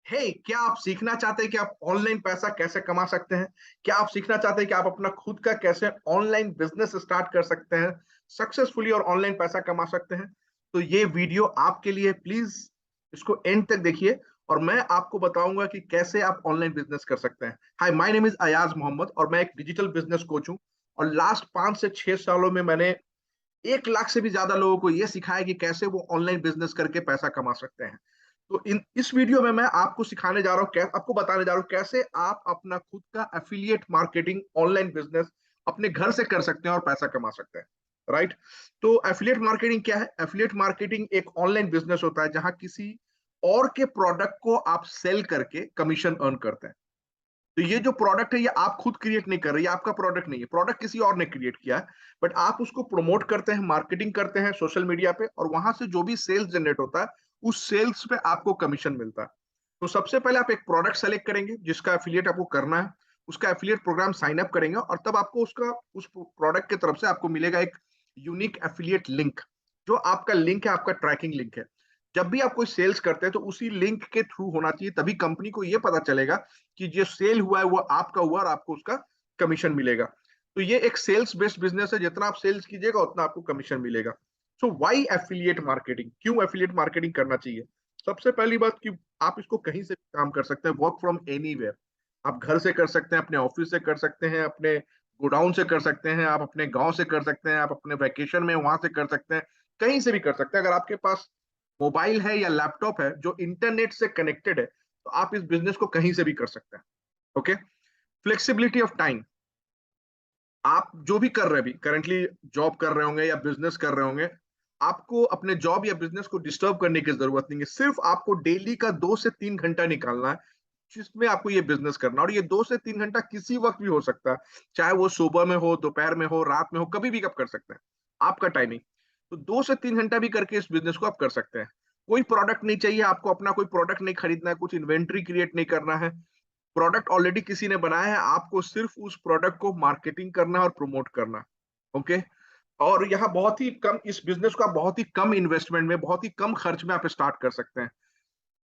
क्या आप सीखना चाहते हैं कि आप ऑनलाइन पैसा कैसे कमा सकते हैं? क्या आप सीखना चाहते हैं कि आप अपना खुद का कैसे ऑनलाइन बिजनेस स्टार्ट कर सकते हैं, सक्सेसफुली और ऑनलाइन पैसा कमा सकते हैं? तो ये वीडियो आपके लिए, प्लीज इसको एंड तक देखिए और मैं आपको बताऊंगा कि कैसे आप ऑनलाइन बिजनेस कर सकते हैं। Hi, my name is Ayaz Mohammad और मैं एक डिजिटल बिजनेस कोच हूं। और लास्ट 5 से 6 सालों में मैंने 1 लाख से भी ज्यादा लोगों को यह सिखाया कि कैसे वो ऑनलाइन बिजनेस करके पैसा कमा सकते हैं। तो इस वीडियो में मैं आपको सिखाने जा रहा हूँ, आपको बताने जा रहा हूँ कैसे आप अपना खुद का एफिलिएट मार्केटिंग ऑनलाइन बिजनेस अपने घर से कर सकते हैं और पैसा कमा सकते हैं। राइट। तो एफिलिएट मार्केटिंग क्या है? एफिलिएट मार्केटिंग एक ऑनलाइन बिजनेस होता है जहां किसी और के प्रोडक्ट को आप सेल करके कमीशन अर्न करते हैं। तो ये जो प्रोडक्ट है ये आप खुद क्रिएट नहीं कर रहे, ये आपका प्रोडक्ट नहीं है, प्रोडक्ट किसी और ने क्रिएट किया है। बट आप उसको प्रमोट करते हैं, मार्केटिंग करते हैं सोशल मीडिया पे, और वहां से जो भी सेल्स जनरेट होता है उस सेल्स पे आपको कमीशन मिलता है। तो सबसे पहले आप एक प्रोडक्ट सेलेक्ट करेंगे जिसका एफिलिएट आपको करना है, उसका एफिलिएट प्रोग्राम साइन अप करेंगे और तब आपको उसका उस प्रोडक्ट की तरफ से आपको मिलेगा एक यूनिक एफिलिएट लिंक। जो आपका लिंक है, आपका ट्रैकिंग लिंक है। जब भी आप कोई सेल्स करते हैं तो उसी लिंक के थ्रू होना चाहिए, तभी कंपनी को यह पता चलेगा कि जो सेल हुआ है वो आपका हुआ और आपको उसका कमीशन मिलेगा। तो ये एक सेल्स बेस्ड बिजनेस है, जितना आप सेल्स कीजिएगा उतना आपको कमीशन मिलेगा। सो व्हाई एफिलिएट मार्केटिंग, क्यों एफिलिएट मार्केटिंग करना चाहिए? सबसे पहली बात कि आप इसको कहीं से भी काम कर सकते हैं, वर्क फ्रॉम एनीवेयर। आप घर से कर सकते हैं, अपने ऑफिस से कर सकते हैं, अपने गोडाउन से कर सकते हैं, आप अपने गांव से कर सकते हैं, आप अपने वैकेशन में वहां से कर सकते हैं, कहीं से भी कर सकते हैं। अगर आपके पास मोबाइल है या लैपटॉप है जो इंटरनेट से कनेक्टेड है तो आप इस बिजनेस को कहीं से भी कर सकते हैं। ओके। Flexibility of time. आप जो भी कर रहे हैं, अभी करंटली जॉब कर रहे होंगे या बिजनेस कर रहे होंगे, आपको अपने जॉब या बिजनेस को डिस्टर्ब करने की जरूरत नहीं है। सिर्फ आपको डेली का 2 से 3 घंटा निकालना है जिसमें आपको ये बिजनेस करना है। और ये 2 से 3 घंटा किसी वक्त भी हो सकता है, चाहे वो सुबह में हो, दोपहर में हो, रात में हो, कभी भी आप कर सकते हैं। आपका टाइमिंग। तो 2 से 3 घंटा भी करके इस बिजनेस को आप कर सकते हैं। कोई प्रोडक्ट नहीं चाहिए आपको, अपना कोई प्रोडक्ट नहीं खरीदना है, कुछ इन्वेंट्री क्रिएट नहीं करना है। प्रोडक्ट ऑलरेडी किसी ने बनाया है, आपको सिर्फ उस प्रोडक्ट को मार्केटिंग करना है और प्रमोट करना है। ओके। और यहाँ बहुत ही कम, इस बिजनेस को आप बहुत ही कम इन्वेस्टमेंट में, बहुत ही कम खर्च में आप स्टार्ट कर सकते हैं।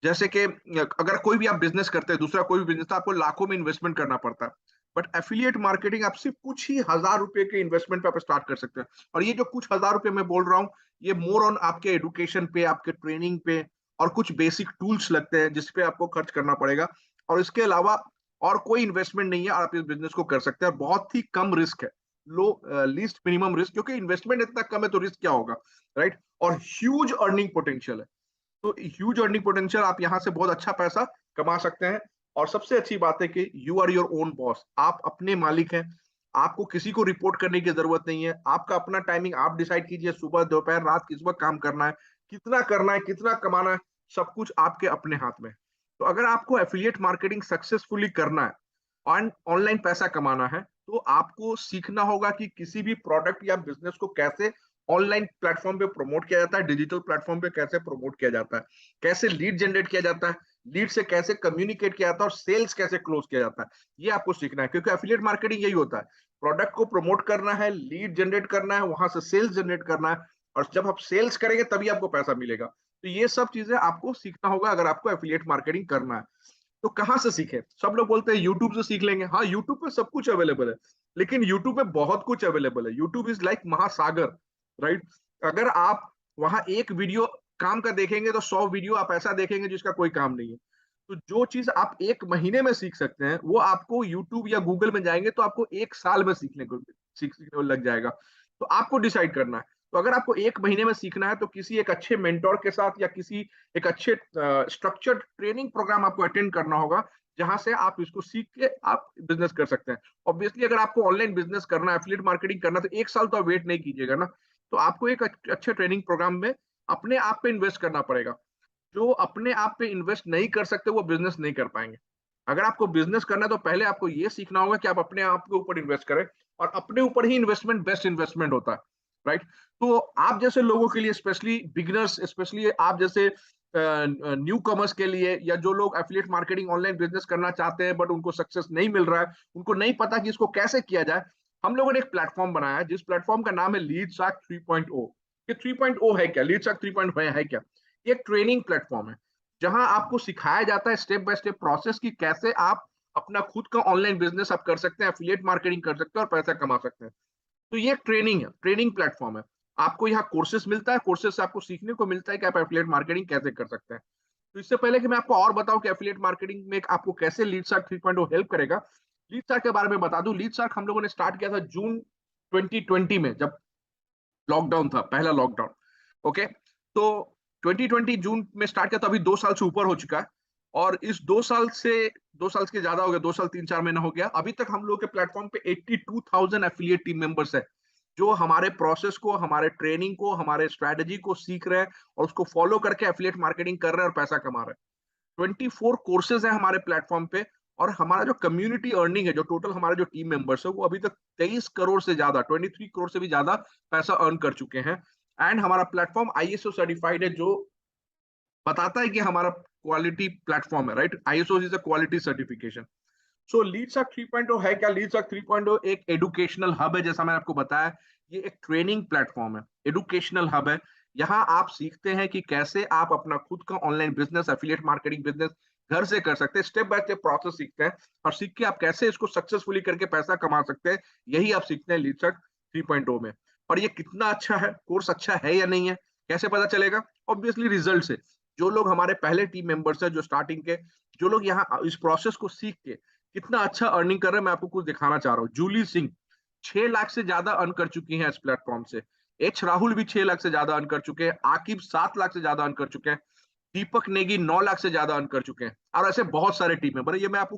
जैसे कि अगर कोई भी आप बिजनेस करते हैं, दूसरा कोई भी बिजनेस, तो आपको लाखों में इन्वेस्टमेंट करना पड़ता है। बट एफिलिएट मार्केटिंग आप सिर्फ कुछ ही हजार रुपए के इन्वेस्टमेंट पे आप स्टार्ट कर सकते हैं। और ये जो कुछ हजार रुपए मैं बोल रहा हूँ, ये मोर ऑन आपके एडुकेशन पे, आपके ट्रेनिंग पे और कुछ बेसिक टूल्स लगते हैं जिसपे आपको खर्च करना पड़ेगा। और इसके अलावा और कोई इन्वेस्टमेंट नहीं है और आप इस बिजनेस को कर सकते हैं। और बहुत ही कम रिस्क है, लो, लीस्ट मिनिमम रिस्क, क्योंकि इन्वेस्टमेंट इतना कम है तो रिस्क क्या होगा? राइट। और ह्यूज अर्निंग पोटेंशियल है। तो ह्यूज अर्निंग पोटेंशियल, आप यहां से बहुत अच्छा पैसा कमा सकते हैं। और सबसे अच्छी बात है कि you are your own boss, आप अपने मालिक हैं। आपको किसी को रिपोर्ट करने की जरूरत नहीं है, आपका अपना टाइमिंग आप डिसाइड कीजिए, सुबह दोपहर रात किस वक्त काम करना है, कितना कमाना है, सब कुछ आपके अपने हाथ में है। तो अगर आपको एफिलिएट मार्केटिंग सक्सेसफुली करना है और ऑनलाइन पैसा कमाना है, तो आपको सीखना होगा कि किसी भी प्रोडक्ट या बिजनेस को कैसे ऑनलाइन प्लेटफॉर्म पे प्रमोट किया जाता है, डिजिटल प्लेटफॉर्म पे कैसे प्रमोट किया जाता है, कैसे लीड जनरेट किया जाता है, लीड से कैसे कम्युनिकेट किया जाता है और सेल्स कैसे क्लोज किया जाता है। ये आपको सीखना है, क्योंकि एफिलिएट मार्केटिंग यही होता है। प्रोडक्ट को प्रमोट करना है, लीड जनरेट करना है, वहां से सेल्स जनरेट करना है। और जब आप सेल्स करेंगे तभी आपको पैसा मिलेगा। तो ये सब चीजें आपको सीखना होगा अगर आपको एफिलिएट मार्केटिंग करना है। तो कहाँ से सीखे? सब लोग बोलते हैं यूट्यूब से सीख लेंगे। हाँ, यूट्यूब पे सब कुछ अवेलेबल है, लेकिन यूट्यूब पे बहुत कुछ अवेलेबल है। यूट्यूब इज लाइक महासागर। राइट। अगर आप वहां एक वीडियो काम का देखेंगे तो 100 वीडियो आप ऐसा देखेंगे जिसका कोई काम नहीं है। तो जो चीज आप 1 महीने में सीख सकते हैं वो आपको यूट्यूब या गूगल में जाएंगे तो आपको 1 साल में सीखने को लग जाएगा। तो आपको डिसाइड करना है। तो अगर आपको 1 महीने में सीखना है तो किसी एक अच्छे मेंटोर के साथ या किसी एक अच्छे स्ट्रक्चर्ड ट्रेनिंग प्रोग्राम आपको अटेंड करना होगा, जहां से आप इसको सीख के आप बिजनेस कर सकते हैं। ऑब्वियसली अगर आपको ऑनलाइन बिजनेस करना है, एफिलिएट मार्केटिंग करना है, तो 1 साल तो आप वेट नहीं कीजिएगा ना। तो आपको एक अच्छे ट्रेनिंग प्रोग्राम में अपने आप पे इन्वेस्ट करना पड़ेगा। जो अपने आप पे इन्वेस्ट नहीं कर सकते वो बिजनेस नहीं कर पाएंगे। अगर आपको बिजनेस करना है तो पहले आपको ये सीखना होगा कि आप अपने आप के ऊपर इन्वेस्ट करें। और अपने ऊपर ही इन्वेस्टमेंट बेस्ट इन्वेस्टमेंट होता है। राइट। तो आप जैसे लोगों के लिए, स्पेशली बिगिनर्स, स्पेशली आप जैसे न्यू कमर्स के लिए, या जो लोग एफिलिएट मार्केटिंग ऑनलाइन बिजनेस करना चाहते हैं बट उनको सक्सेस नहीं मिल रहा है, उनको नहीं पता कि इसको कैसे किया जाए, हम लोगों ने एक प्लेटफॉर्म बनाया है जिस प्लेटफॉर्म का नाम है लीड शार्क 3.0। ये 3.0 है क्या? लीड शार्क 3.0 है क्या? ये एक ट्रेनिंग प्लेटफॉर्म है जहां आपको सिखाया जाता है स्टेप बाय स्टेप प्रोसेस कि कैसे आप अपना खुद का ऑनलाइन बिजनेस आप कर सकते हैं, एफिलिएट मार्केटिंग कर सकते हैं और पैसा कमा सकते हैं। तो ये ट्रेनिंग है, ट्रेनिंग प्लेटफॉर्म है। आपको यहाँ कोर्सेस मिलता है, कोर्सेस से आपको सीखने को मिलता है कि आप एफिलिएट मार्केटिंग कैसे कर सकते हैं। तो इससे पहले कि मैं आपको और बताऊं कि एफिलिएट मार्केटिंग में आपको कैसे लीड शार्क 3.0 हेल्प करेगा, लीड शार्क के बारे में बता दूं। लीड शार्क हम लोगों ने स्टार्ट किया था जून 2020 में, जब लॉकडाउन था, पहला लॉकडाउन। ओके, तो 2020 जून में स्टार्ट किया, तो अभी 2 साल से ऊपर हो चुका है। और इस 2 साल से, 2 साल के ज्यादा हो गया, 2 साल 3-4 महीना हो गया। अभी तक हम लोग के प्लेटफॉर्म पे 82,000 एफिलिएट टीम मेंबर्स है, जो हमारे प्रोसेस को, हमारे ट्रेनिंग को, हमारे स्ट्रेटेजी को सीख रहे हैं और उसको फॉलो करके एफिलिएट मार्केटिंग कर रहे हैं और पैसा कमा रहे हैं। 24 कोर्सेज है हमारे प्लेटफॉर्म पे। और हमारा जो कम्युनिटी अर्निंग है, जो टोटल हमारे जो टीम मेंबर्स है, वो अभी तक 23 करोड़ से ज्यादा, 23 करोड़ से भी ज्यादा पैसा अर्न कर चुके हैं। एंड हमारा प्लेटफॉर्म आईएसओ सर्टिफाइड है, जो बताता है कि हमारा क्वालिटी प्लेटफॉर्म है, right. ISO is a quality certification. So Leadsark 3.0 है क्या? लीडसर्क 3.0 एक एडुकेशनल हब है, जैसा मैंने आपको बताया। ये एक ट्रेनिंग प्लेटफॉर्म है, एडुकेशनल हब है। यहाँ आप सीखते हैं कि कैसे आप अपना खुद का online business, affiliate marketing business घर से कर सकते हैं। स्टेप बाय स्टेप प्रोसेस सीखते हैं और सीख के आप कैसे इसको सक्सेसफुली करके पैसा कमा सकते हैं, यही आप सीखते हैं लीडसर्क 3.0 में। और ये कितना अच्छा है, कोर्स अच्छा है या नहीं है, कैसे पता चलेगा? ऑब्वियसली रिजल्ट से। जो लोग हमारे पहले टीम मेंबर्स हैं, जो स्टार्टिंग के, जो लोग यहाँ इस प्रोसेस को सीख के कितना अच्छा अर्निंग कर रहे हैं, मैं आपको कुछ दिखाना चाह रहा हूँ। जूली सिंह 6 लाख से ज्यादा अर्न कर चुकी हैं इस प्लेटफॉर्म से। एच राहुल भी 6 लाख से ज्यादा अर्न कर चुके हैं। आकिब 7 लाख से ज्यादा अर्न कर चुके हैं। दीपक नेगी 9 लाख से ज्यादा अर्न कर चुके हैं। और ऐसे बहुत सारे टीम मेंबर है। ये मैं आपको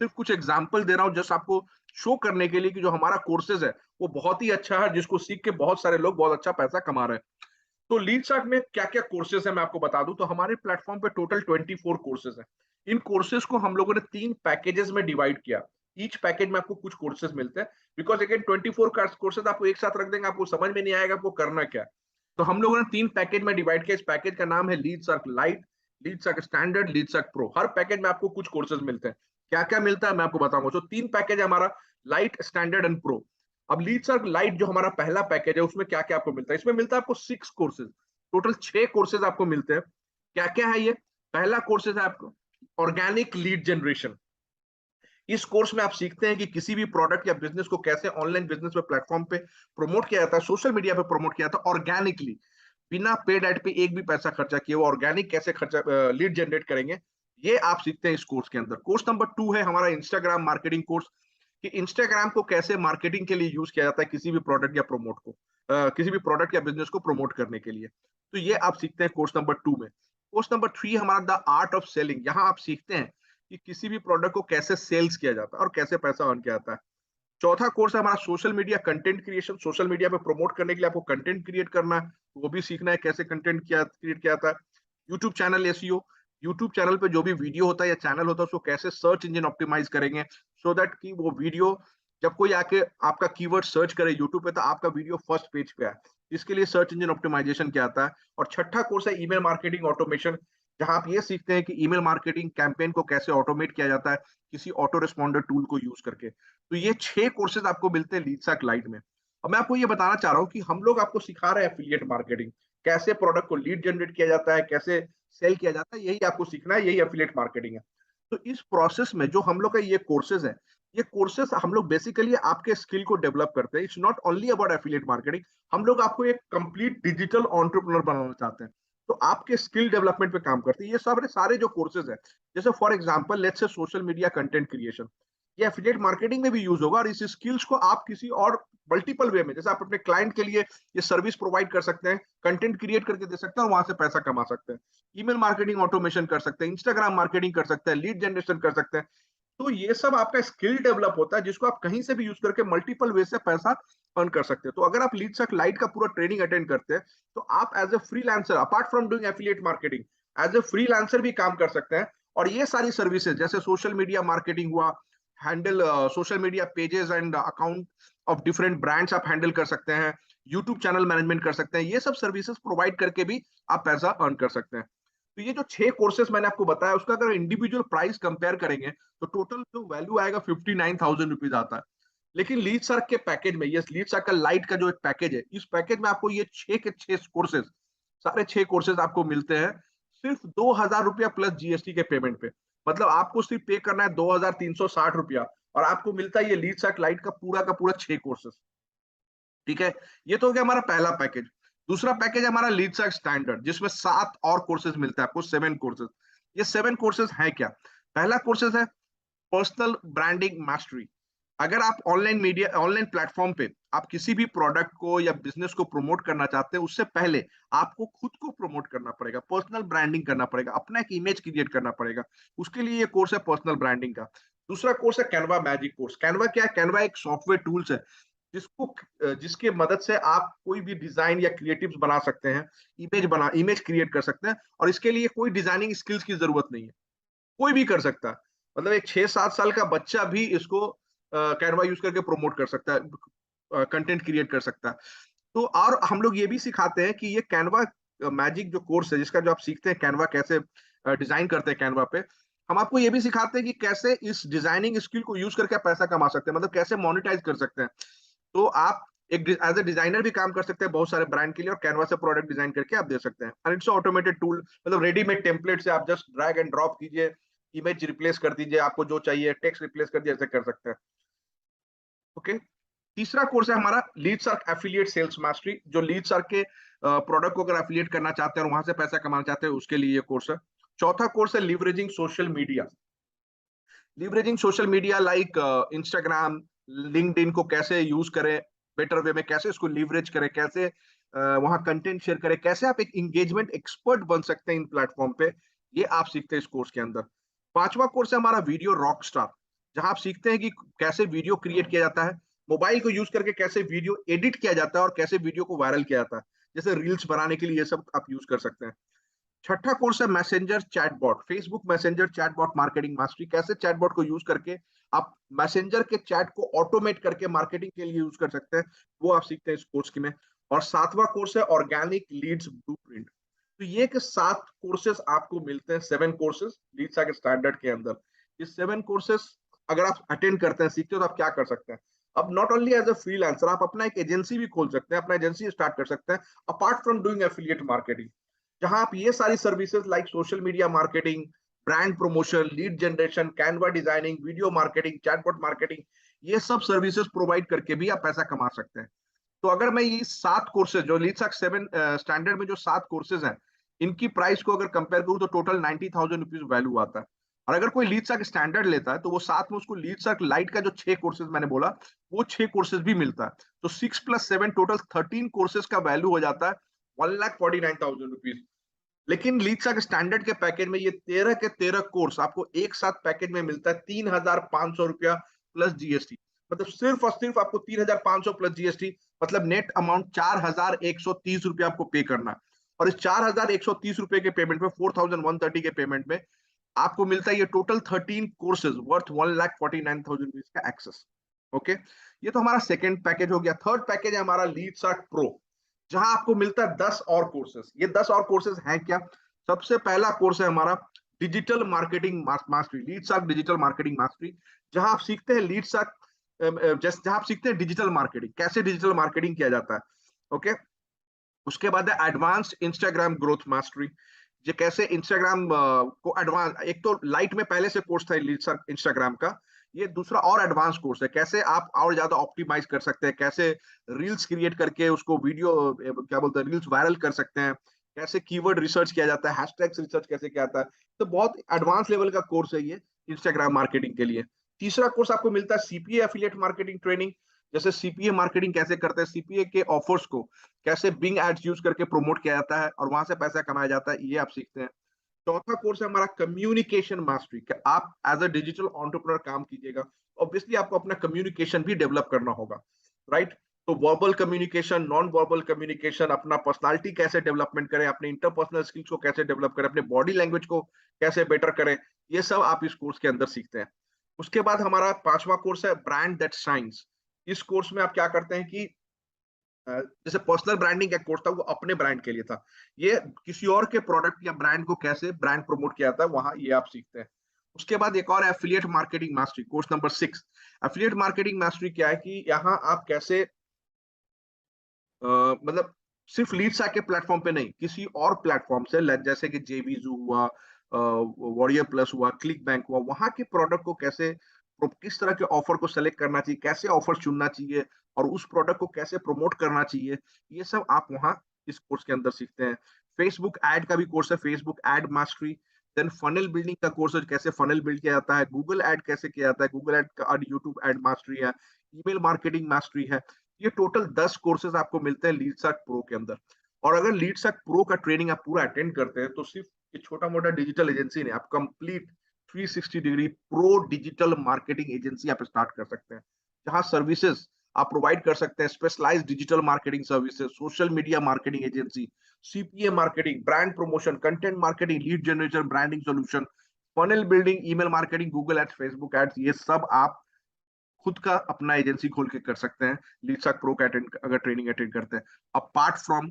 सिर्फ कुछ एग्जाम्पल दे रहा हूँ, जस्ट आपको शो करने के लिए कि जो हमारा कोर्सेज है वो बहुत ही अच्छा है, जिसको सीख के बहुत सारे लोग बहुत अच्छा पैसा कमा रहे हैं। तो लीड शार्क में क्या क्या कोर्सेज है मैं आपको बता दूं। तो हमारे प्लेटफॉर्म पे टोटल 24 कोर्सेज है। इन कोर्सेज को हम लोगों ने 3 पैकेजेस में डिवाइड किया। ईच पैकेज में आपको कुछ कोर्सेज मिलते हैं, बिकॉज अगेन 24 कोर्सेज आपको एक साथ रख देंगे, आपको समझ में नहीं आएगा आपको करना क्या है। तो हम लोगों ने 3 पैकेज में डिवाइड किया। इस पैकेज का नाम है Leadsark lite, Leadsark standard, Leadsark pro. हर पैकेज में आपको कुछ कोर्सेज मिलते हैं। क्या क्या मिलता है मैं आपको बताऊंगा। तो 3 पैकेज है हमारा, लाइट, स्टैंडर्ड एंड प्रो। अब लीड शार्क लाइट जो हमारा पहला पैकेज है, उसमें क्या क्या आपको मिलता है? इसमें मिलता है आपको 6 कोर्सेज। टोटल 6 कोर्सेज आपको मिलते हैं। क्या क्या है ये? पहला कोर्सेज है आपको ऑर्गेनिक लीड जनरेशन। इस कोर्स में आप सीखते हैं कि किसी भी प्रोडक्ट या बिजनेस को कैसे ऑनलाइन बिजनेस पे प्लेटफॉर्म पे प्रमोट किया जाता है, सोशल मीडिया पे प्रमोट किया जाता है ऑर्गेनिकली, बिना पेड एड पे एक भी पैसा खर्चा किए वो ऑर्गेनिक कैसे खर्चा लीड जनरेट करेंगे, ये आप सीखते हैं इस कोर्स के अंदर। कोर्स नंबर 2 है हमारा इंस्टाग्राम मार्केटिंग कोर्स, कि इंस्टाग्राम को कैसे मार्केटिंग के लिए यूज किया जाता है, किसी भी प्रोडक्ट या प्रमोट को, किसी भी प्रोडक्ट या बिजनेस को प्रमोट करने के लिए। तो ये आप सीखते हैं कोर्स नंबर 2 में। कोर्स नंबर 3 हमारा द आर्ट ऑफ सेलिंग। यहाँ आप सीखते हैं कि किसी भी प्रोडक्ट को कैसे सेल्स किया जाता है और कैसे पैसा अर्न किया जाता है। चौथा कोर्स है हमारा social media content creation. Social media पे प्रमोट करने के लिए आपको कंटेंट क्रिएट करना है, वो भी सीखना है कैसे कंटेंट क्रिएट किया जाता है। YouTube channel SEO, YouTube channel पे जो भी वीडियो होता है या चैनल होता है उसको कैसे सर्च इंजन ऑप्टिमाइज करेंगे, सो दैट कि वो वीडियो जब कोई आके आपका कीवर्ड सर्च करे यूट्यूब पे, तो आपका वीडियो फर्स्ट पेज पे आए। इसके लिए सर्च इंजन ऑप्टिमाइजेशन क्या आता है। और छठा कोर्स है ईमेल मार्केटिंग ऑटोमेशन, जहां आप ये सीखते हैं कि ईमेल मार्केटिंग कैंपेन को कैसे ऑटोमेट किया जाता है किसी ऑटो रिस्पॉन्डर टूल को यूज करके। तो ये 6 कोर्सेज आपको मिलते हैं लीडसैक लाइट में। अब मैं आपको ये बताना चाह रहा हूँ कि हम लोग आपको सिखा रहे हैं एफिलिएट मार्केटिंग, कैसे प्रोडक्ट को लीड जनरेट किया जाता है, कैसे सेल किया जाता है, यही आपको सीखना है, यही एफिलिएट मार्केटिंग है। तो इस प्रोसेस में जो हम लोग का ये कोर्सेज है, ये कोर्सेज हम लोग बेसिकली आपके स्किल को डेवलप करते हैं। It's not only about affiliate marketing, हम लोग आपको एक कंप्लीट डिजिटल एंटरप्रेन्योर बनाना चाहते हैं। तो आपके स्किल डेवलपमेंट पे काम करते हैं ये सब सारे जो कोर्सेज है। जैसे for example let's say social media content creation, ये एफिलिएट मार्केटिंग में भी यूज होगा। और इस स्किल्स को आप किसी और मल्टीपल वे में, जैसे आप अपने क्लाइंट के लिए ये सर्विस प्रोवाइड कर सकते हैं, कंटेंट क्रिएट करके दे सकते हैं और वहां से पैसा कमा सकते हैं। ईमेल मार्केटिंग ऑटोमेशन कर सकते हैं, इंस्टाग्राम मार्केटिंग कर सकते हैं, लीड जनरेशन कर सकते हैं। तो ये सब आपका स्किल डेवलप होता है, जिसको आप कहीं से भी यूज करके मल्टीपल वे से पैसा अर्न कर सकते हैं। तो अगर आप लीडसर्क लाइट का पूरा ट्रेनिंग अटेंड करते हैं, तो आप as a freelancer, apart from doing affiliate marketing, as a freelancer भी काम कर सकते हैं। और ये सारी सर्विसेज जैसे सोशल मीडिया मार्केटिंग हुआ, handle social media pages and account of different brands आप हैंडल कर सकते हैं, यूट्यूब चैनल मैनेजमेंट कर सकते हैं, ये सब सर्विसेज प्रोवाइड करके भी आप पैसा अर्न कर सकते हैं। तो ये जो 6 कोर्सेज मैंने आपको बताया, उसका अगर इंडिविजुअल प्राइस कंपेयर करेंगे तो टोटल जो वैल्यू आएगा 59,000 रुपीज आता है। लेकिन लीड सर्क के पैकेज में, ये लीड सर्क का लाइट का जो एक पैकेज है, इस पैकेज में आपको ये 6 के 6 कोर्सेज, सारे 6 कोर्सेज आपको मिलते हैं सिर्फ 2,000 रुपया प्लस जीएसटी के पेमेंट पे। मतलब आपको सिर्फ पे करना है 2,360 रुपया, और आपको मिलता है ये लीड सर्क लाइट का पूरा 6 कोर्सेस। ठीक है, ये तो हो गया हमारा पहला पैकेज। दूसरा पैकेज हमारा लीड सर्क स्टैंडर्ड, जिसमें 7 और कोर्सेज मिलता है आपको, 7 कोर्सेज। ये 7 कोर्सेज है क्या? पहला कोर्सेज है पर्सनल ब्रांडिंग मास्टरी। अगर आप ऑनलाइन मीडिया, ऑनलाइन प्लेटफॉर्म पे आप किसी भी प्रोडक्ट को या बिजनेस को प्रमोट करना चाहते हैं, उससे पहले आपको खुद को प्रमोट करना पड़ेगा, पर्सनल ब्रांडिंग करना पड़ेगा, अपना एक इमेज क्रिएट करना पड़ेगा। उसके लिए ये कोर्स है पर्सनल ब्रांडिंग का। दूसरा कोर्स है कैनवा मैजिक कोर्स। कैनवा क्या है? कैनवा एक सॉफ्टवेयर टूल्स है जिसके मदद से आप कोई भी डिजाइन या क्रिएटिव्स बना सकते हैं, इमेज क्रिएट कर सकते हैं, और इसके लिए कोई डिजाइनिंग स्किल्स की जरूरत नहीं है, कोई भी कर सकता है। मतलब एक 6-7 साल का बच्चा भी इसको कैनवा यूज करके प्रमोट कर सकता है, कंटेंट क्रिएट कर सकता है। तो और हम लोग ये भी सिखाते हैं कि ये कैनवा मैजिक जो कोर्स है, जिसका जो आप सीखते हैं कैनवा कैसे डिजाइन करते हैं कैनवा पे, हम आपको ये भी सिखाते हैं कि कैसे इस डिजाइनिंग स्किल को यूज करके आप पैसा कमा सकते हैं, मतलब कैसे मोनेटाइज कर सकते हैं। तो आप एक एज ए डिजाइनर भी काम कर सकते हैं बहुत सारे ब्रांड के लिए, और कैनवा से प्रोडक्ट डिजाइन करके आप दे सकते हैं। एंड इट्स ऑटोमेटेड टूल, मतलब रेडीमेड टेम्पलेट से आप जस्ट ड्रैग एंड ड्रॉप कीजिए, इमेज रिप्लेस कर दीजिए, आपको जो चाहिए टेक्स्ट रिप्लेस कर दिए, ऐसे कर सकते हैं। ओके। तीसरा कोर्स है हमारा लीड सर्क एफिलिएट सेल्स मास्टरी, जो लीड सर्क के प्रोडक्ट को अगर एफिलिएट करना चाहते हैं और वहां से पैसा कमाना चाहते हैं, उसके लिए ये कोर्स है। चौथा कोर्स है leveraging social media. Leveraging social media like Instagram, LinkedIn को कैसे यूज करें बेटर वे में, कैसे इसको लिवरेज करें, कैसे वहां कंटेंट शेयर करें, कैसे आप एक इंगेजमेंट एक्सपर्ट बन सकते हैं इन प्लेटफॉर्म पे, ये आप सीखते हैं इस कोर्स के अंदर। पांचवा कोर्स है हमारा वीडियो रॉक स्टार, जहां आप सीखते हैं कि कैसे वीडियो क्रिएट किया जाता है, मोबाइल को यूज करके कैसे वीडियो एडिट किया जाता है, और कैसे वीडियो को वायरल किया जाता है, जैसे रील्स बनाने के लिए ये सब आप यूज कर सकते हैं। छठा कोर्स है messenger chatbot, Facebook messenger chatbot marketing mastery, कैसे चैटबॉट को यूज करके आप मैसेंजर के चैट को ऑटोमेट करके मार्केटिंग के लिए यूज कर सकते हैं, वो आप सीखते हैं इस कोर्स की में। और सातवां कोर्स है ऑर्गेनिक लीड्स ब्लूप्रिंट। तो ये के 7 कोर्सेज आपको मिलते हैं, 7 कोर्सेज लीड्स के स्टैंडर्ड के अंदर। ये 7 कोर्सेज अगर आप अटेंड करते हैं, सीखते हो, तो आप क्या कर सकते हैं? अब not only as a freelancer, आप अपना एक एजेंसी भी खोल सकते हैं, अपना एजेंसी स्टार्ट कर सकते हैं apart from doing affiliate marketing, जहां आप ये सारी services like social media marketing, brand promotion, lead generation, Canva designing, video marketing, chatbot marketing, ये सब सर्विसेज प्रोवाइड करके भी आप पैसा कमा सकते हैं। तो अगर मैं ये 7 कोर्सेज जो लीडसर्क 7 स्टैंडर्ड में जो 7 कोर्सेज हैं, इनकी प्राइस को अगर कंपेयर करूं तो टोटल 90,000 रुपीज वैल्यू आता है। और अगर कोई लीडसर्क स्टैंडर्ड लेता है तो वो साथ में उसको लीडसर्क लाइट का जो 6 कोर्सेज मैंने बोला, वो 6 कोर्सेज भी मिलता है। तो 6 + 7 टोटल 13 कोर्सेज का वैल्यू हो जाता है 1,49,000 रुपीज। लेकिन लीडसर्क स्टैंडर्ड के पैकेज में ये 13 के 13 कोर्स आपको एक साथ पैकेज में मिलता है 3,500 रुपया प्लस जीएसटी। मतलब सिर्फ और सिर्फ आपको 3,500 प्लस जीएसटी, मतलब नेट अमाउंट 4,130 रुपया आपको पे करना है। और इस 4,130 रुपए के पेमेंट में, 4,130 के पेमेंट में आपको मिलता है ये टोटल 13 कोर्सेज वर्थ 1,49,000 रुपीज का एक्सेस। ओके, ये तो हमारा सेकेंड पैकेज हो गया। थर्ड पैकेज है हमारा लीडसर्क प्रो, जहां आपको मिलता है 10 और कोर्सेज। ये 10 और कोर्सेज हैं क्या? सबसे पहला कोर्स है हमारा digital marketing mastery, Leadsark digital marketing mastery, जहां आप सीखते हैं लीडसर्क, जहां आप सीखते हैं डिजिटल मार्केटिंग, कैसे डिजिटल मार्केटिंग किया जाता है। ओके, उसके बाद है एडवांस्ड इंस्टाग्राम ग्रोथ मास्टरी, ये कैसे इंस्टाग्राम को एडवांस, एक तो लाइट में पहले से कोर्स था इंस्टाग्राम का, ये दूसरा और एडवांस कोर्स है, कैसे आप और ज्यादा ऑप्टिमाइज कर सकते हैं, कैसे रील्स क्रिएट करके उसको वीडियो, क्या बोलते हैं, रील्स वायरल कर सकते हैं, कैसे कीवर्ड रिसर्च किया जाता है, हैशटैग्स रिसर्च कैसे किया जाता है। तो बहुत एडवांस लेवल का कोर्स है ये इंस्टाग्राम मार्केटिंग के लिए। तीसरा कोर्स आपको मिलता है सीपीए एफिलिएट मार्केटिंग ट्रेनिंग, जैसे सीपीए मार्केटिंग कैसे करते हैं, सीपीए के ऑफर्स को कैसे बिंग एड्स यूज करके प्रमोट किया जाता है और वहां से पैसा कमाया जाता है, ये आप सीखते हैं। चौथा कोर्स है हमारा कम्युनिकेशन मास्टरी, कि आप एज अ डिजिटल एंटरप्रेन्योर काम कीजिएगा, ऑब्वियसली आपको अपना कम्युनिकेशन भी डेवलप करना होगा, राइट? तो verbal communication, non verbal communication, अपना पर्सनालिटी कैसे डेवलपमेंट करें, अपने इंटरपर्सनल स्किल्स को कैसे डेवलप करें, अपने बॉडी लैंग्वेज को कैसे बेटर करें, ये सब आप इस कोर्स के अंदर सीखते हैं। उसके बाद हमारा पांचवा कोर्स है ब्रांड दैट शाइन्स। इस कोर्स में आप क्या करते हैं कि जैसे पर्सनल ब्रांडिंग का कोर्स था वो अपने ब्रांड के लिए था, ये किसी और के प्रोडक्ट या ब्रांड को कैसे ब्रांड प्रमोट किया जाता है, वहां ये आप सीखते हैं। उसके बाद एक और affiliate marketing mastery, course number 6। Affiliate marketing mastery क्या है कि यहाँ आप कैसे मतलब सिर्फ लीड्स के प्लेटफॉर्म पे नहीं, किसी और प्लेटफॉर्म से, जैसे कि जेबीजू हुआ, वॉरियर प्लस हुआ, क्लिक बैंक हुआ, वहां के प्रोडक्ट को कैसे, किस तरह के ऑफर को सेलेक्ट करना चाहिए, कैसे ऑफर चुनना चाहिए और उस प्रोडक्ट को कैसे प्रमोट करना चाहिए, ये सब आप वहां इस कोर्स के अंदर सीखते हैं। फेसबुक एड का भी कोर्स है, Facebook ad mastery. Then funnel building का कोर्स है, कैसे फनल बिल्ड किया जाता है, गूगल एड कैसे किया जाता है, गूगल एड का, यूट्यूब एड मास्टरी है, ईमेल मार्केटिंग मास्टरी है। ये टोटल 10 कोर्सेज आपको मिलते हैं लीडसर्क प्रो के अंदर। और अगर लीडसर्क प्रो का ट्रेनिंग आप पूरा अटेंड करते हैं तो सिर्फ ये छोटा मोटा डिजिटल एजेंसी नहीं, आप complete 360 degree pro digital marketing agency आप स्टार्ट कर सकते हैं, जहां सर्विसेज आप प्रोवाइड कर सकते हैं, specialised digital marketing services, social media marketing agency, CPA marketing, brand promotion, content marketing, lead generation, branding solution, funnel building, email marketing, Google ads, Facebook ads, ये सब आप खुद का अपना एजेंसी खोल के कर सकते हैं लीडसर्क प्रो का अगर ट्रेनिंग अटेंड करते हैं, अपार्ट फ्रॉम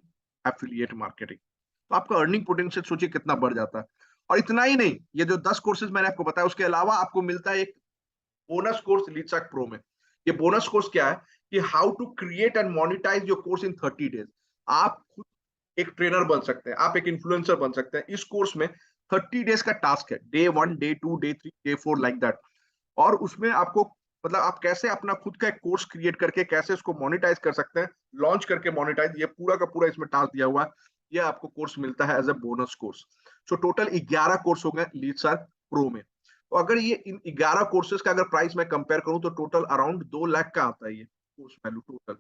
एफिलिएट मार्केटिंग। तो आपका अर्निंग पोटेंशियल सोचिए कितना बढ़ जाता है। और इतना ही नहीं, ये जो 10 कोर्सेज मैंने आपको बताया, उसके अलावा आपको मिलता है एक बोनस कोर्स लीडसर्क प्रो में। ये बोनस कोर्स क्या है कि how to create and monetise your course in 30 days. आप खुद एक ट्रेनर बन सकते हैं, आप एक इन्फ्लुएंसर बन सकते हैं। इस कोर्स में 30 डेज का टास्क है, day 1, day 2, day 3, day 4, like that. और उसमें आपको, मतलब आप कैसे अपना खुद का एक कोर्स क्रिएट करके कैसे इसको मोनेटाइज कर सकते हैं, लॉन्च करके मोनेटाइज, ये पूरा का पूरा इसमें टास्क दिया हुआ है। ये आपको कोर्स मिलता है as a bonus course. So total 11 course हो गए लीडसर्क प्रो में। तो अगर ये इन 11 कोर्सेज का अगर प्राइस मैं कंपेयर करूं तो टोटल अराउंड 2 लाख का आता है ये कोर्स वैल्यू टोटल।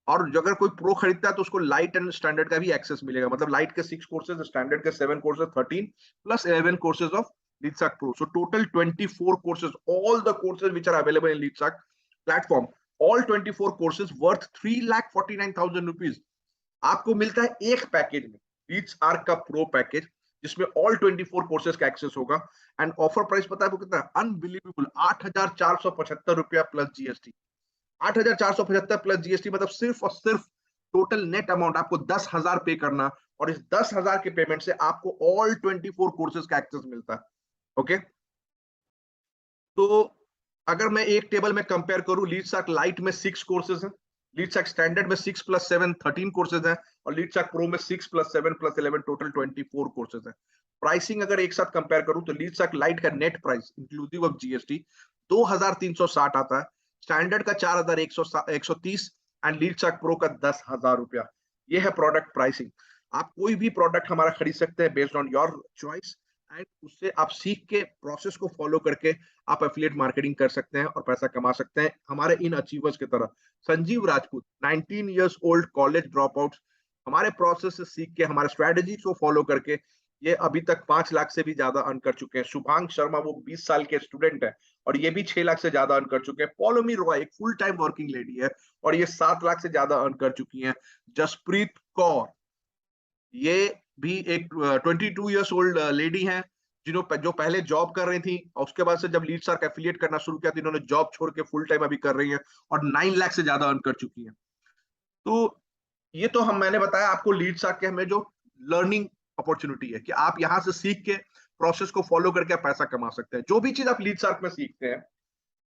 और अगर कोई प्रो खरीदता है तो उसको लाइट एंड स्टैंडर्ड का भी एक्सेस मिलेगा, मतलब लाइट के 6 कोर्सेज, स्टैंडर्ड के 7 courses, 13 plus 11 courses of Leadsark pro. So total 24 courses, all the courses which are available in Leadsark platform, all 24 courses worth 3,49,000 rupees आपको मिलता है एक पैकेज में, लीडसर्क का प्रो पैकेज, जिसमें ऑल 24 कोर्सेज का एक्सेस होगा। एंड ऑफर प्राइस पता है आपको कितना, unbelievable 8,475 plus GST. 8,475 plus GST, मतलब सिर्फ और सिर्फ टोटल नेट अमाउंट आपको 10,000 पे करना, और इस 10,000 के पेमेंट से आपको ऑल 24 कोर्सेज का एक्सेस मिलता है। ओके, तो अगर मैं एक टेबल में कंपेयर करूं, लीडसर्क लाइट में 6 कोर्सेज हैं, लीडसर्क स्टैंडर्ड में 6 प्लस 7 13 कोर्सेज हैं, और लीडसर्क प्रो में 6 प्लस 7 प्लस 11 टोटल 24 कोर्सेज हैं। प्राइसिंग अगर एक साथ कंपेयर करूं तो लीडसर्क लाइट का net price inclusive of GST 2,360 आता है, स्टैंडर्ड का 4,130 एंड लीडसर्क प्रो का 10,000 रुपया। ये है प्रोडक्ट प्राइसिंग। आप कोई भी प्रोडक्ट हमारा खरीद सकते हैं based on your choice, and उससे आप सीख के प्रोसेस को फॉलो करके आप एफिलिएट मार्केटिंग कर सकते हैं और पैसा कमा सकते हैं, हमारे इन अचीवर्स की तरह। Sanjeev Rajput 19 years old college drop out, हमारे प्रोसेस से सीख के, हमारे स्ट्रेटेजी को फॉलो करके ये अभी तक 5 लाख से भी ज्यादा अर्न कर चुके हैं। शुभांग शर्मा वो 20 साल के स्टूडेंट है और ये भी 6 लाख से ज्यादा अर्न कर चुके हैं। पॉलोमी रॉय एक फुल टाइम वर्किंग लेडी है और ये 7 लाख से ज्यादा अर्न कर चुकी हैं। जसप्रीत कौर ये भी एक 22 ईयर्स ओल्ड लेडी हैं, जो पहले जॉब कर रही थी और उसके बाद से जब लीडसर्क एफिलिएट करना शुरू किया तो इन्होंने जॉब छोड़ के फुल टाइम अभी कर रही हैं और 9 लाख से ज्यादा अर्न कर चुकी हैं। तो ये तो मैंने बताया आपको लीडसर्क के हमें जो लर्निंग अपॉर्चुनिटी है कि आप यहाँ से सीख के प्रोसेस को फॉलो करके आप पैसा कमा सकते हैं। जो भी चीज आप लीडसर्क में सीखते हैं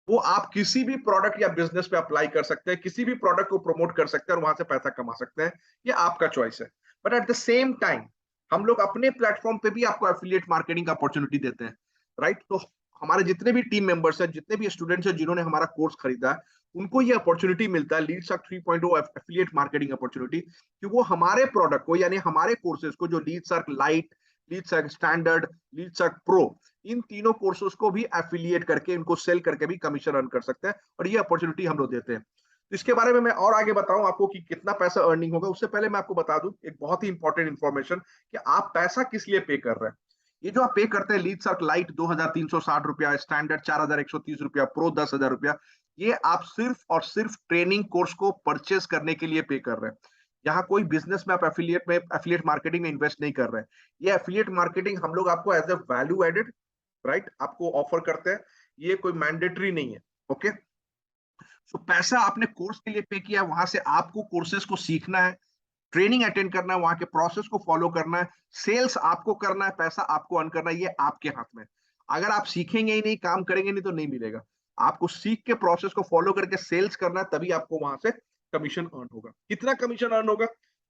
वो आप किसी भी प्रोडक्ट या बिजनेस पे अप्लाई कर सकते हैं, किसी भी प्रोडक्ट को प्रमोट कर सकते हैं और वहां से पैसा कमा सकते हैं। ये आपका चॉइस है। But at the same time हम लोग अपने प्लेटफॉर्म पे भी आपको एफिलिएट मार्केटिंग का अपॉर्चुनिटी देते हैं, राइट? तो हमारे जितने भी टीम मेंबर्स हैं, जितने भी स्टूडेंट्स हैं जिन्होंने हमारा कोर्स खरीदा है, उनको ये अपॉर्चुनिटी मिलता है लीडसर्क 3.0 एफिलिएट मार्केटिंग अपॉर्चुनिटी, कि वो हमारे प्रोडक्ट को यानी हमारे कोर्सेज को, जो लीडसर्क लाइट, लीडसर्क स्टैंडर्ड, लीडसर्क प्रो, इन तीनों कोर्सेज को भी एफिलिएट करके, इनको सेल करके भी कमीशन अर्न कर सकते हैं और ये अपॉर्चुनिटी हम लोग देते हैं। तो इसके बारे में मैं और आगे बताऊं आपको कि कितना पैसा अर्निंग होगा, उससे पहले मैं आपको बता दूं एक बहुत ही इंपॉर्टेंट इंफॉर्मेशन कि आप पैसा किस लिए पे कर रहे हैं। ये जो आप पे करते हैं लीडसर्क लाइट 2,360 रुपया, स्टैंडर्ड 4,130 रुपया, प्रो 10,000 रुपया, ये आप सिर्फ और सिर्फ ट्रेनिंग कोर्स को परचेज करने के लिए पे कर रहे हैं। यहाँ कोई बिजनेस में आप एफिलिएट मार्केटिंग में इन्वेस्ट नहीं कर रहे हैं। ये एफिलिएट मार्केटिंग हम लोग आपको as a value added, right, आपको ऑफर करते हैं। ये कोई मैंडेटरी नहीं है। ओके, सो पैसा आपने कोर्स के लिए पे किया, वहां से आपको कोर्सेज को सीखना है, ट्रेनिंग अटेंड करना है, वहां के प्रोसेस को फॉलो करना है, सेल्स आपको करना है, पैसा आपको अर्न करना है, ये आपके हाथ में। अगर आप सीखेंगे ही नहीं, काम करेंगे नहीं, तो नहीं मिलेगा। आपको सीख के प्रोसेस को फॉलो करके सेल्स करना है, तभी आपको वहां से कमीशन अर्न होगा। कितना कमीशन अर्न होगा?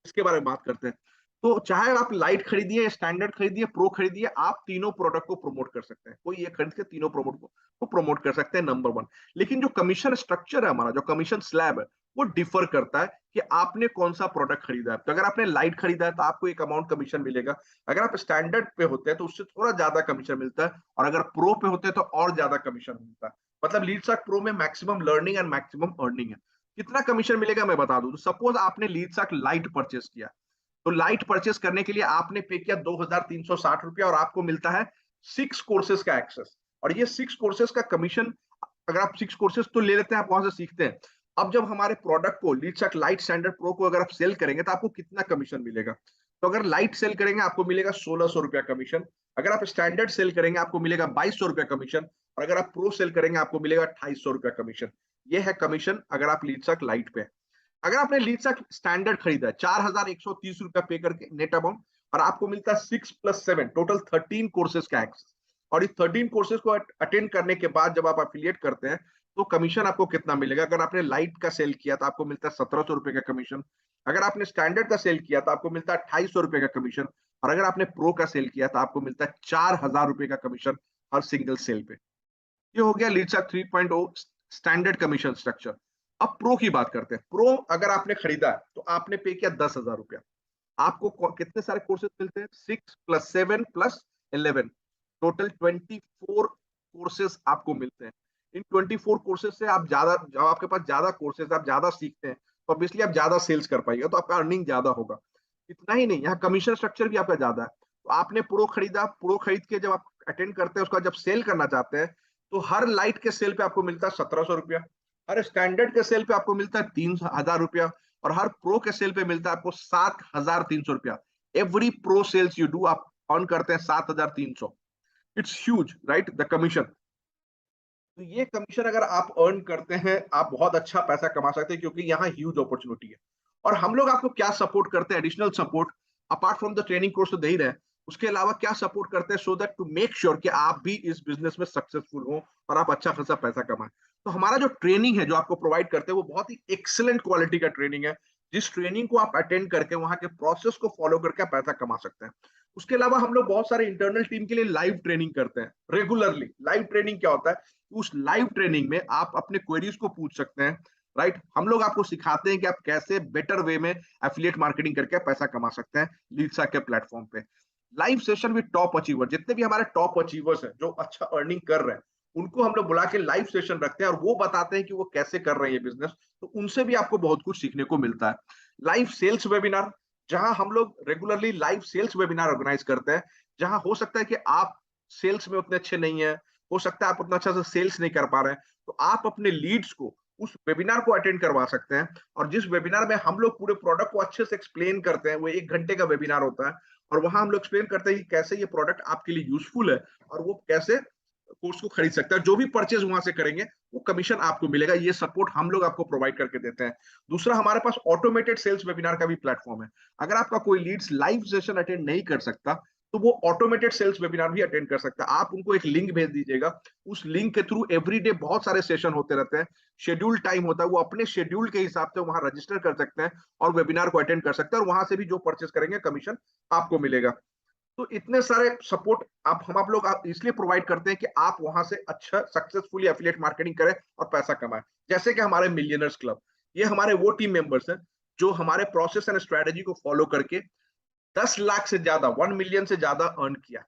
इसके बारे में बात करते हैं। तो चाहे आप लाइट खरीदिए, स्टैंडर्ड खरीदिए, प्रो खरीदिए, आप तीनों प्रोडक्ट को प्रमोट कर सकते हैं। कोई एक खरीद के तीनों प्रोडक्ट को प्रमोट कर सकते हैं, नंबर वन। लेकिन जो कमीशन स्ट्रक्चर है हमारा, जो कमीशन स्लैब है, वो डिफर करता है कि आपने कौन सा प्रोडक्ट खरीदा है। तो अगर आपने लाइट खरीदा है तो आपको एक अमाउंट कमीशन मिलेगा। अगर आप स्टैंडर्ड पे होते हैं तो उससे थोड़ा ज्यादा कमीशन मिलता है, और अगर प्रो पे होते हैं तो और ज्यादा कमीशन मिलता है। मतलब लीडसर्च प्रो में maximum learning and maximum earning है। कितना कमीशन मिलेगा मैं बता दूं। तो सपोज आपने लीडसर्च लाइट परचेस किया, तो लाइट परचेस करने के लिए आपने पे किया 2,360 रुपया, और आपको मिलता है 6 कोर्सेज का एक्सेस। और ये 6 कोर्सेज का कमीशन, अगर आप 6 कोर्सेज तो ले लेते हैं, आप वहां से सीखते हैं। अब जब हमारे प्रोडक्ट को, लीडसर्च लाइट स्टैंडर्ड प्रो को अगर आप सेल करेंगे तो आपको कितना कमीशन मिलेगा। तो अगर लाइट सेल करेंगे आपको मिलेगा 1,600 रुपया कमीशन। अगर आप स्टैंडर्ड सेल करेंगे आपको मिलेगा 2,200 रुपया कमीशन। और अगर आप प्रो सेल करेंगे आपको मिलेगा 2,250 रुपया कमीशन। ये है कमीशन अगर आप लीडसर्च लाइट पे। अगर आपने लीडसर्च स्टैंडर्ड खरीदा है 4,130 रुपया पे करके नेट अमाउंट, और आपको मिलता है 6+7 टोटल 13 कोर्सेज का एक्सेस। और इस 13 कोर्सेज को अटेंड करने के बाद जब आप अफिलिएट करते हैं तो कमीशन आपको कितना मिलेगा। अगर आपने लाइट का सेल किया तो आपको मिलता है 1,700 रुपए का कमीशन। अगर आपने स्टैंडर्ड का सेल किया तो आपको मिलता है 2,250 रुपए का कमीशन। और अगर आपने प्रो का सेल किया तो आपको मिलता है 4,000 रुपए का कमीशन हर सिंगल सेल पे। ये हो गया लीडसर्च 3.0 स्टैंडर्ड कमीशन स्ट्रक्चर। अब प्रो की बात करते हैं। प्रो अगर आपने खरीदा है तो आपने पे किया 10,000 रुपया। आपको कितने सारे कोर्सेज मिलते हैं, 6+7+11, टोटल 24 कोर्सेज आपको मिलते हैं। इन 24 कोर्सेज से आप ज्यादा, जब आपके पास ज्यादा कोर्सेज, आप ज्यादा सीखते हैं तो ऑब्वियसली आप ज्यादा सेल्स कर पाएंगे, तो आपका अर्निंग ज्यादा होगा। इतना ही नहीं, यहाँ कमीशन स्ट्रक्चर भी आपका ज्यादा है। तो आपने प्रो खरीदा, प्रो खरीद के जब आप अटेंड करते हैं, उसका जब सेल करना चाहते हैं, तो हर लाइट के सेल पे आपको मिलता है 1,700 रुपया, हर स्टैंडर्ड के सेल पे आपको मिलता है 3,000 रुपया, और हर प्रो के सेल पे मिलता है आपको 7,300 रुपया। Every pro sales you do आप अर्न करते हैं 7,300। It's huge right, the commission. तो ये कमीशन अगर आप अर्न करते हैं, आप बहुत अच्छा पैसा कमा सकते हैं, क्योंकि यहाँ ह्यूज अपॉर्चुनिटी है। और हम लोग आपको क्या सपोर्ट करते हैं, additional support, apart from the training course तो दे ही रहे हैं, उसके अलावा क्या सपोर्ट करते हैं, so that to make sure कि आप भी इस बिजनेस में सक्सेसफुल हो और आप अच्छा खासा पैसा कमाएं। तो हमारा जो ट्रेनिंग है जो आपको प्रोवाइड करते हैं, वो बहुत ही एक्सीलेंट क्वालिटी का ट्रेनिंग है, जिस ट्रेनिंग को आप अटेंड करके वहां के प्रोसेस को फॉलो करके आप पैसा कमा सकते हैं। उसके अलावा हम लोग बहुत सारे इंटरनल टीम के लिए लाइव ट्रेनिंग करते हैं रेगुलरली। लाइव ट्रेनिंग क्या होता है, उस लाइव ट्रेनिंग में आप अपने क्वेरीज को पूछ सकते हैं, राइट। हम लोग आपको सिखाते हैं कि आप कैसे बेटर वे में एफिलिएट मार्केटिंग करके पैसा कमा सकते हैं लीडसर्च के प्लेटफॉर्म पे। Live session with top achiever, जितने भी हमारे टॉप अचीवर्स हैं जो अच्छा अर्निंग कर रहे हैं, उनको हम लोग बुला के लाइव सेशन रखते हैं, और वो बताते हैं कि वो कैसे कर रहे हैं ये बिजनेस। तो उनसे भी आपको बहुत कुछ सीखने को मिलता है। लाइव सेल्स वेबिनार, जहां हम लोग regularly live sales webinar organise करते हैं, जहां हो सकता है कि आप सेल्स में उतने अच्छे नहीं है, हो सकता है आप उतना अच्छा से सेल्स नहीं कर पा रहे हैं, तो आप अपने लीड्स को उस वेबिनार को अटेंड करवा सकते हैं। और जिस वेबिनार में हम लोग पूरे प्रोडक्ट को अच्छे से एक्सप्लेन करते हैं, वो 1 घंटे का वेबिनार होता है, और वहां हम लोग एक्सप्लेन करते हैं कि कैसे ये प्रोडक्ट आपके लिए यूजफुल है, और वो कैसे कोर्स को खरीद सकता है। जो भी परचेज वहां से करेंगे वो कमीशन आपको मिलेगा। ये सपोर्ट हम लोग आपको प्रोवाइड करके देते हैं। दूसरा, हमारे पास ऑटोमेटेड सेल्स वेबिनार का भी प्लेटफॉर्म है। अगर आपका कोई लीड्स लाइव सेशन अटेंड नहीं कर सकता, तो वो ऑटोमेटेड सेल्स वेबिनार भी अटेंड कर सकता है। आप उनको एक लिंक भेज दीजिएगा, उस लिंक के थ्रू एवरीडे बहुत सारे सेशन होते रहते हैं, शेड्यूल टाइम होता है, वो अपने शेड्यूल के हिसाब से वहां रजिस्टर कर सकते हैं और वेबिनार को अटेंड कर सकते हैं, और वहां से भी जो परचेस करेंगे कमीशन आपको मिलेगा। तो इतने सारे सपोर्ट आप लोग आप इसलिए प्रोवाइड करते हैं कि आप वहां से अच्छा सक्सेसफुली एफिलिएट मार्केटिंग करें और पैसा कमाएं। जैसे कि हमारे मिलियनर्स क्लब, ये हमारे वो टीम मेंबर्स हैं जो हमारे प्रोसेस एंड स्ट्रेटेजी को फॉलो करके 10 लाख से ज्यादा, 1 मिलियन से ज्यादा अर्न किया।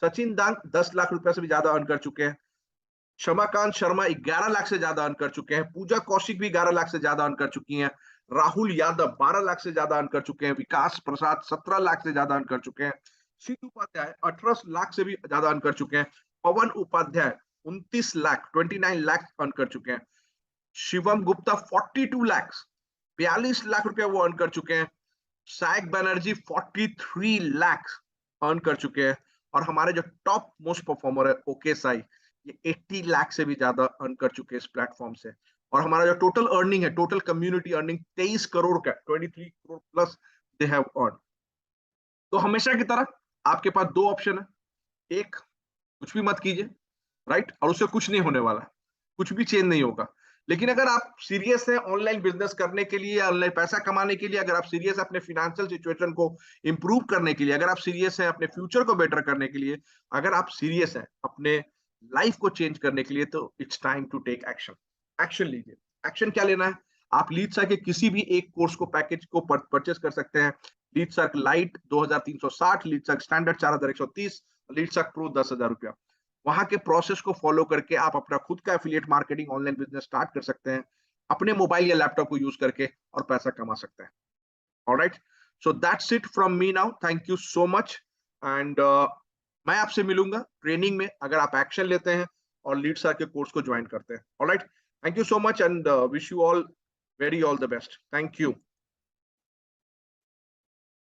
सचिन दांग 10 लाख रुपए से भी ज्यादा अर्न कर चुके हैं। क्षमाकांत शर्मा 11 लाख से ज्यादा अर्न कर चुके हैं। पूजा कौशिक भी 11 लाख से ज्यादा अर्न कर चुकी हैं। राहुल यादव 12 लाख से ज्यादा अर्न कर चुके हैं। विकास प्रसाद 17 लाख से ज्यादा अर्न कर चुके हैं। सिद्ध उपाध्याय 18 लाख से भी ज्यादा अर्न कर चुके हैं। पवन उपाध्याय 29 लाख, 29 लाख अर्न कर चुके हैं। शिवम गुप्ता 42 लाख, 42 लाख रुपया वो अर्न कर चुके हैं। सैक बनर्जी 43 लाख अर्न कर चुके हैं। और हमारे जो टॉप मोस्ट परफॉर्मर है ओके साई, ये 80 लाख से भी ज्यादा अर्न कर चुके हैं इस प्लेटफॉर्म से। और हमारा जो टोटल अर्निंग है, टोटल कम्युनिटी अर्निंग 23 करोड़ का, 23 crore plus they have earn. तो हमेशा की तरह आपके पास दो ऑप्शन है। एक, कुछ भी मत कीजिए, राइट, और उससे कुछ नहीं होने वाला, कुछ भी चेंज नहीं होगा। लेकिन अगर आप सीरियस हैं ऑनलाइन बिजनेस करने के लिए, ऑनलाइन पैसा कमाने के लिए, अगर आप सीरियस हैं अपने फाइनेंशियल सिचुएशन को इंप्रूव करने के लिए, अगर आप सीरियस हैं अपने फ्यूचर को बेटर करने के लिए, अगर आप सीरियस हैं अपने लाइफ को चेंज करने के लिए, तो it's time to take action. Action लीजिए। एक्शन क्या लेना है? आप लीडसर्क के किसी भी एक कोर्स को, पैकेज को परचेस कर सकते हैं। लीडसर्क लाइट 2360, लीडसर्क स्टैंडर्ड 4130, लीडसर्क प्रो 10,000 रुपया। वहां के प्रोसेस को फॉलो करके आप अपना खुद का affiliate marketing online business start कर सकते हैं, अपने मोबाइल या लैपटॉप को यूज करके, और पैसा कमा सकते हैं। Alright, so that's it from me now. Thank you so much. And मैं आपसे मिलूंगा ट्रेनिंग में, अगर आप एक्शन लेते हैं और लीड सर के कोर्स को ज्वाइन करते हैं। Alright, thank you so much and wish you all very all the best. Thank you.